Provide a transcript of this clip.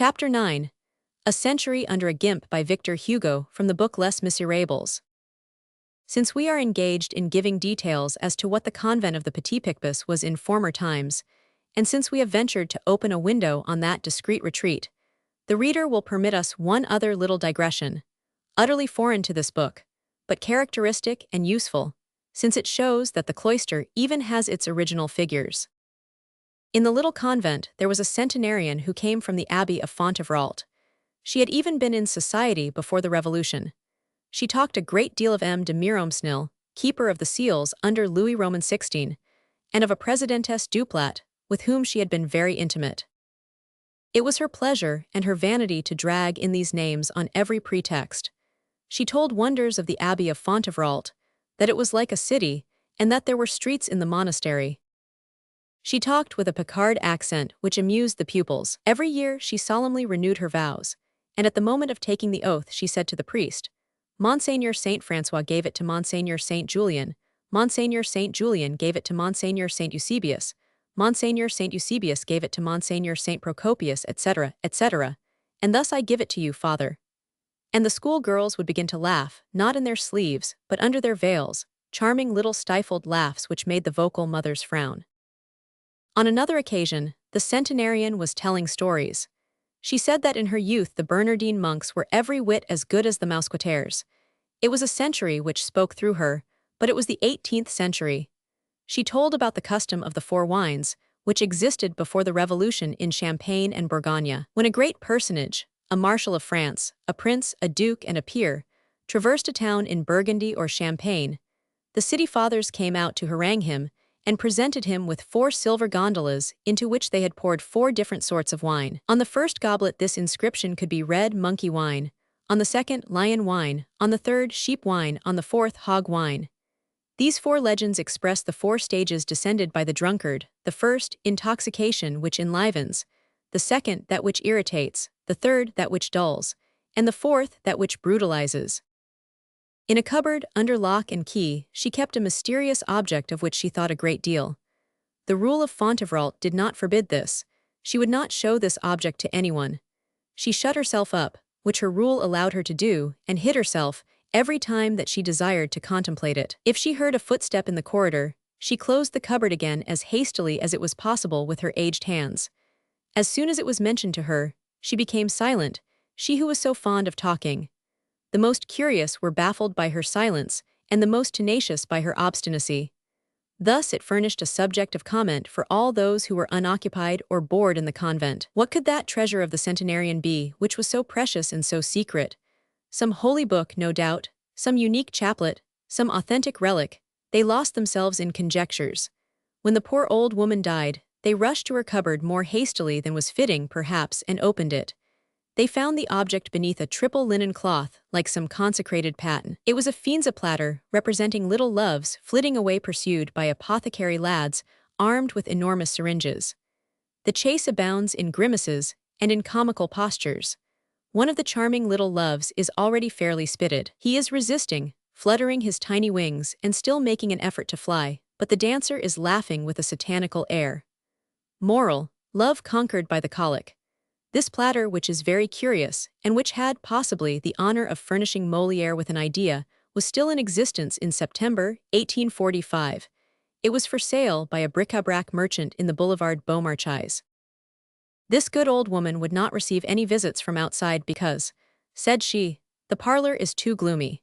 Chapter 9. A Century Under a GUIMPE by Victor Hugo from the book Les Miserables. Since we are engaged in giving details as to what the convent of the Petit Picpus was in former times, and since we have ventured to open a window on that discreet retreat, the reader will permit us one other little digression, utterly foreign to this book, but characteristic and useful, since it shows that the cloister even has its original figures. In the little convent there was a centenarian who came from the Abbey of Fontevrault. She had even been in society before the Revolution. She talked a great deal of M. de Miromesnil, keeper of the seals under Louis Roman XVI, and of a Presidentess Duplat, with whom she had been very intimate. It was her pleasure and her vanity to drag in these names on every pretext. She told wonders of the Abbey of Fontevrault, that it was like a city, and that there were streets in the monastery. She talked with a Picard accent which amused the pupils. Every year she solemnly renewed her vows, and at the moment of taking the oath she said to the priest, Monseigneur Saint Francois gave it to Monseigneur Saint Julian, Monseigneur Saint Julian gave it to Monseigneur Saint Eusebius, Monseigneur Saint Eusebius gave it to Monseigneur Saint Procopius, etc., etc., and thus I give it to you, Father. And the school girls would begin to laugh, not in their sleeves, but under their veils, charming little stifled laughs which made the vocal mothers frown. On another occasion, the centenarian was telling stories. She said that in her youth the Bernardine monks were every whit as good as the Mousquetaires. It was a century which spoke through her, but it was the 18th century. She told about the custom of the four wines, which existed before the Revolution in Champagne and Bourgogne. When a great personage, a marshal of France, a prince, a duke, and a peer, traversed a town in Burgundy or Champagne, the city fathers came out to harangue him and presented him with 4 silver gondolas into which they had poured 4 different sorts of wine. On the first goblet this inscription could be read monkey wine, on the second lion wine, on the third sheep wine, on the fourth hog wine. These 4 legends express the 4 stages descended by the drunkard: the first, intoxication, which enlivens; the second, that which irritates; the third, that which dulls; and the fourth, that which brutalizes. In a cupboard, under lock and key, she kept a mysterious object of which she thought a great deal. The rule of Fontevrault did not forbid this. She would not show this object to anyone. She shut herself up, which her rule allowed her to do, and hid herself, every time that she desired to contemplate it. If she heard a footstep in the corridor, she closed the cupboard again as hastily as it was possible with her aged hands. As soon as it was mentioned to her, she became silent, she who was so fond of talking. The most curious were baffled by her silence, and the most tenacious by her obstinacy. Thus it furnished a subject of comment for all those who were unoccupied or bored in the convent. What could that treasure of the centenarian be which was so precious and so secret? Some holy book, no doubt, some unique chaplet, some authentic relic. They lost themselves in conjectures. When the poor old woman died, they rushed to her cupboard more hastily than was fitting, perhaps, and opened it. They found the object beneath a triple linen cloth, like some consecrated paten. It was a Finza platter, representing little loves flitting away pursued by apothecary lads armed with enormous syringes. The chase abounds in grimaces and in comical postures. One of the charming little loves is already fairly spitted. He is resisting, fluttering his tiny wings and still making an effort to fly, but the dancer is laughing with a satanical air. Moral: love conquered by the colic. This platter, which is very curious, and which had, possibly, the honor of furnishing Molière with an idea, was still in existence in September 1845. It was for sale by a bric-à-brac merchant in the Boulevard Beaumarchais. This good old woman would not receive any visits from outside because, said she, the parlor is too gloomy.